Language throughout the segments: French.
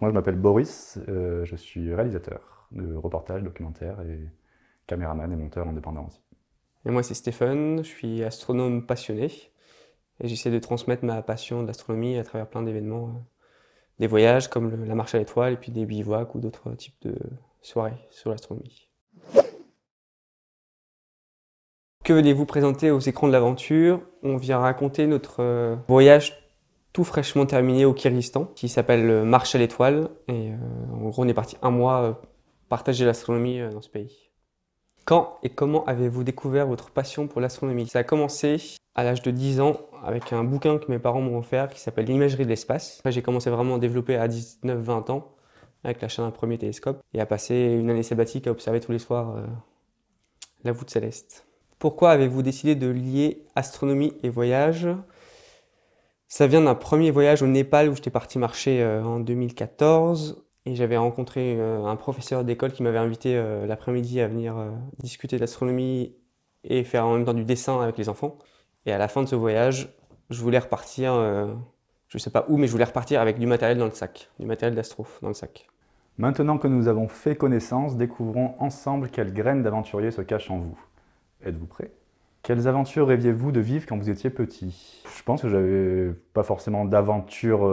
moi je m'appelle Boris, je suis réalisateur de reportages, documentaires et caméraman et monteur indépendant aussi. Et moi, c'est Stéphane, je suis astronome passionné et j'essaie de transmettre ma passion de l'astronomie à travers plein d'événements, des voyages comme la marche à l'étoile et puis des bivouacs ou d'autres types de soirées sur l'astronomie. Que venez-vous présenter aux écrans de l'aventure? On vient raconter notre voyage tout fraîchement terminé au Kyrgyzstan qui s'appelle Marche à l'étoile et en gros on est parti un mois partager l'astronomie dans ce pays. Quand et comment avez-vous découvert votre passion pour l'astronomie? Ça a commencé à l'âge de 10 ans avec un bouquin que mes parents m'ont offert qui s'appelle L'imagerie de l'espace. Après, j'ai commencé vraiment à développer à 19-20 ans avec l'achat d'un premier télescope et à passer une année sabbatique à observer tous les soirs la voûte céleste. Pourquoi avez-vous décidé de lier astronomie et voyage? Ça vient d'un premier voyage au Népal où j'étais parti marcher en 2014 et j'avais rencontré un professeur d'école qui m'avait invité l'après-midi à venir discuter d'astronomie et faire en même temps du dessin avec les enfants. Et à la fin de ce voyage, je voulais repartir, je sais pas où, mais je voulais repartir avec du matériel dans le sac, du matériel d'astro dans le sac. Maintenant que nous avons fait connaissance, découvrons ensemble quelles graines d'aventurier se cachent en vous. Êtes-vous prêts? Quelles aventures rêviez-vous de vivre quand vous étiez petit? Je pense que j'avais pas forcément d'aventure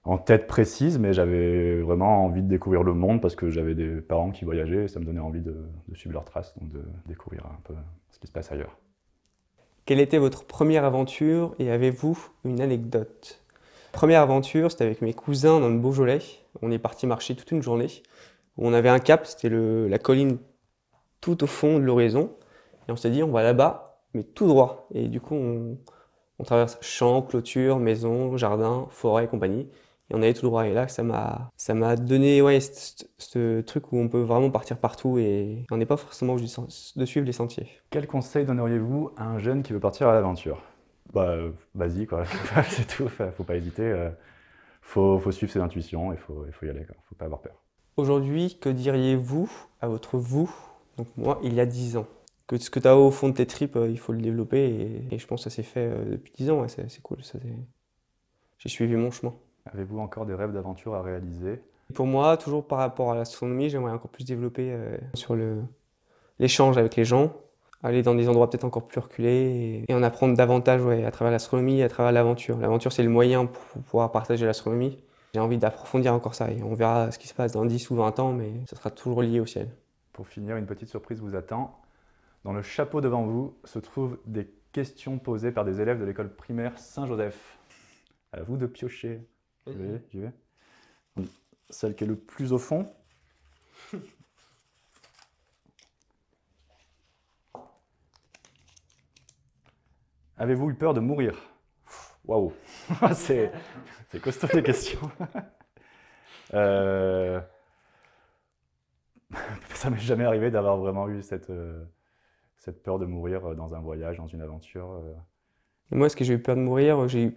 en tête précise, mais j'avais vraiment envie de découvrir le monde parce que j'avais des parents qui voyageaient et ça me donnait envie de suivre leurs traces, donc de découvrir un peu ce qui se passe ailleurs. Quelle était votre première aventure et avez-vous une anecdote? Première aventure, c'était avec mes cousins dans le Beaujolais. On est parti marcher toute une journée. On avait un cap, c'était la colline tout au fond de l'horizon. Et on s'est dit, on va là-bas, mais tout droit. Et du coup, on traverse champs, clôtures, maisons, jardins, forêts et compagnie. Et on allait tout droit. Et là, ça m'a donné ouais, ce truc où on peut vraiment partir partout et on n'est pas forcément obligé de suivre les sentiers. Quel conseil donneriez-vous à un jeune qui veut partir à l'aventure? Vas-y quoi, c'est tout, faut pas hésiter, faut suivre ses intuitions, il faut y aller, quoi. Faut pas avoir peur. Aujourd'hui, que diriez-vous à votre vous, donc moi, il y a 10 ans? Que ce que tu as au fond de tes tripes, il faut le développer et je pense que ça s'est fait depuis 10 ans. Ouais, c'est cool. J'ai suivi mon chemin. Avez-vous encore des rêves d'aventure à réaliser? Pour moi, toujours par rapport à l'astronomie, j'aimerais encore plus développer sur l'échange avec les gens, aller dans des endroits peut-être encore plus reculés et en apprendre davantage ouais, à travers l'astronomie et à travers l'aventure. L'aventure, c'est le moyen pour pouvoir partager l'astronomie. J'ai envie d'approfondir encore ça et on verra ce qui se passe dans 10 ou 20 ans, mais ça sera toujours lié au ciel. Pour finir, une petite surprise vous attend. Dans le chapeau devant vous se trouvent des questions posées par des élèves de l'école primaire Saint-Joseph. À vous de piocher. J'y vais. Celle qui est le plus au fond. Avez-vous eu peur de mourir? Waouh, c'est costaud les questions. Euh, Ça m'est jamais arrivé d'avoir vraiment eu cette peur de mourir dans un voyage, dans une aventure. Et moi, est-ce que j'ai eu peur de mourir? J'ai eu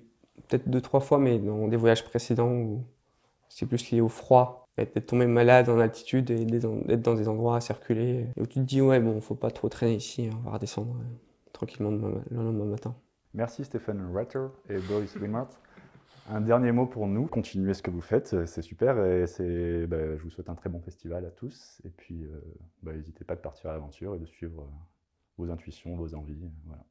peut-être 2, 3 fois, mais dans des voyages précédents où c'est plus lié au froid, d'être tombé malade en altitude et d'être dans des endroits à circuler, et où tu te dis, ouais, bon, faut pas trop traîner ici, on va redescendre tranquillement le lendemain matin. Merci Stéphane Ratter et Boris Wimart. Un dernier mot pour nous, continuez ce que vous faites, c'est super et je vous souhaite un très bon festival à tous. Et puis, n'hésitez pas de partir à l'aventure et de suivre vos intuitions, vos envies. Voilà.